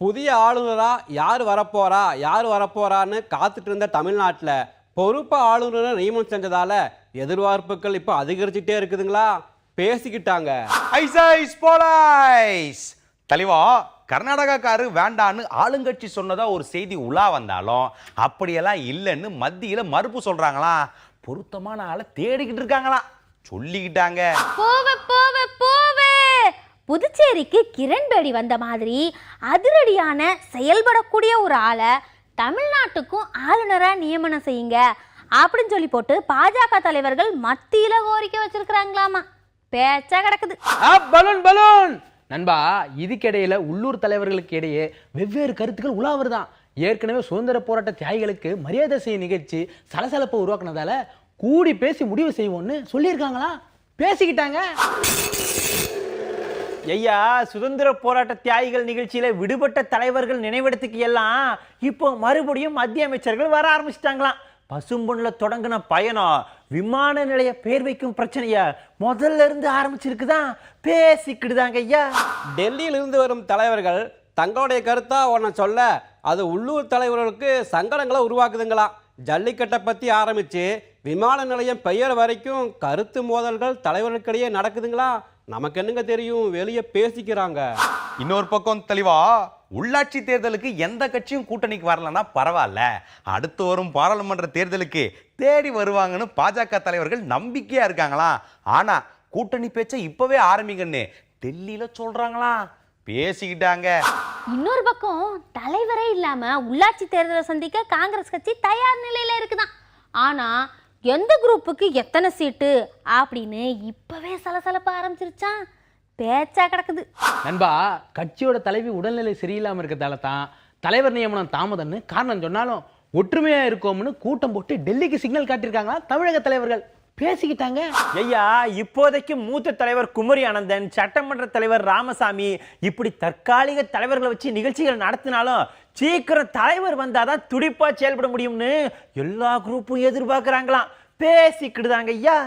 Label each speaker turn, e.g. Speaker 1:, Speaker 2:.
Speaker 1: புதிய ஆளுநரா யார் வரப்போறான்னு காத்துட்டு இருந்த தமிழ்நாட்டில் பொறுப்பு ஆளுநரை நியமனம் செஞ்சதால எதிர்பார்ப்புகள் இப்போ அதிகரிச்சுட்டே இருக்குதுங்களா. பேசிக்கிட்டாங்க.
Speaker 2: தலைவா, கர்நாடகாக்காரு வேண்டான்னு ஆளுங்கட்சி சொன்னதா ஒரு செய்தி உலா வந்தாலும் அப்படியெல்லாம் இல்லைன்னு மத்தியில மறுப்பு சொல்றாங்களா. பொருத்தமான ஆளை தேடிக்கிட்டு இருக்காங்களாம். சொல்லிக்கிட்டாங்க.
Speaker 3: புதுச்சேரிக்கு கிரண்பேடி வந்த மாதிரி அதிரடியான செயல்படக்கூடிய ஒரு ஆளை தமிழ்நாட்டுக்கும் ஆளுநராக நியமனம் செய்யுங்க அப்படின்னு சொல்லி போட்டு பாஜக தலைவர்கள் மத்தியில கோரிக்கை வச்சிருக்கிறாங்களாமா. பேச்சா கிடக்குது.
Speaker 4: பலூன் நண்பா, இதுக்கிடையில உள்ளூர் தலைவர்களுக்கு இடையே வெவ்வேறு கருத்துக்கள் உலாவதுதான். ஏற்கனவே சுதந்திர போராட்ட தியாகிகளுக்கு மரியாதை செய்ய நிகழ்ச்சி சலசலப்பை உருவாக்குனதால கூடி பேசி முடிவு செய்வோம்னு சொல்லியிருக்காங்களா. பேசிக்கிட்டாங்க.
Speaker 5: ஐயா, சுதந்திர போராட்ட தியாகிகள் நிகழ்ச்சியில விடுபட்ட தலைவர்கள் நினைவிடத்துக்கு எல்லாம் இப்போ மறுபடியும் மத்திய அமைச்சர்கள் வர ஆரம்பிச்சிட்டாங்களாம். பசும்பொன்ல தொடங்கின பயணம் விமான நிலைய பேர் வைக்கும் பிரச்சனைய முதல்ல இருந்து ஆரம்பிச்சிருக்குதான். பேசிக்கிடுதாங்க ஐயா.
Speaker 1: டெல்லியிலிருந்து வரும் தலைவர்கள் தங்களுடைய கருத்தா ஒன்ன சொல்ல அது உள்ளூர் தலைவர்களுக்கு சங்கடங்களை உருவாக்குதுங்களா. ஜல்லிக்கட்டை பற்றி ஆரம்பித்து விமான நிலையம் பெயர் வரைக்கும் கருத்து மோதல்கள் தலைவர்களுக்கிடையே நடக்குதுங்களா. நமக்கு என்னங்க தெரியும், வெளியே பேசிக்கிறாங்க.
Speaker 2: இன்னொரு பக்கம் தெளிவா, உள்ளாட்சி தேர்தலுக்கு எந்த கட்சியும் கூட்டணிக்கு வரலன்னா பரவாயில்ல, அடுத்து வரும் பாராளுமன்ற தேர்தலுக்கு தேடி வருவாங்கன்னு பாஜக தலைவர்கள் நம்பிக்கையா இருக்காங்களாம். ஆனா கூட்டணி பேச்சை இப்பவே ஆரம்பிங்கன்னு டெல்லியில சொல்றாங்களா. பேசிக்கிட்டாங்க.
Speaker 3: இன்னொரு பக்கம் தலைவரே இல்லாம உள்ளாட்சி தேர்தலை சந்திக்க காங்கிரஸ் கட்சி தயார் நிலையில இருக்குதான். ஆனா எந்த குரூப்புக்கு எத்தனை சீட்டு அப்படின்னு இப்பவே சலசலப்ப ஆரம்பிச்சிருச்சான். பேச்சா கிடக்குது.
Speaker 4: நண்பா, கட்சியோட தலைவி உடல்நிலை சரியில்லாம இருக்கிறதால தான் தலைவர் நியமனம் தாமதம்னு காரணம் சொன்னாலும் ஒற்றுமையா இருக்கோம்னு கூட்டம் போட்டு டெல்லிக்கு சிக்னல் காட்டியிருக்காங்களா தமிழக தலைவர்கள். பேசிக்கிட்டாங்க.
Speaker 5: ஐயா, இப்போதைக்கு மூத்த தலைவர் குமரி ஆனந்தன், சட்டமன்ற தலைவர் ராமசாமி இப்படி தற்காலிக தலைவர்களை வச்சு நிகழ்ச்சிகள் நடத்தினாலும் சீக்கிரம் தலைவர் வந்தாதான் துடிப்பா செயல்பட முடியும்னு எல்லா குரூப்பும் எதிர்பார்க்கிறாங்களாம். பேசிக்கிடுதாங்க ஐயா.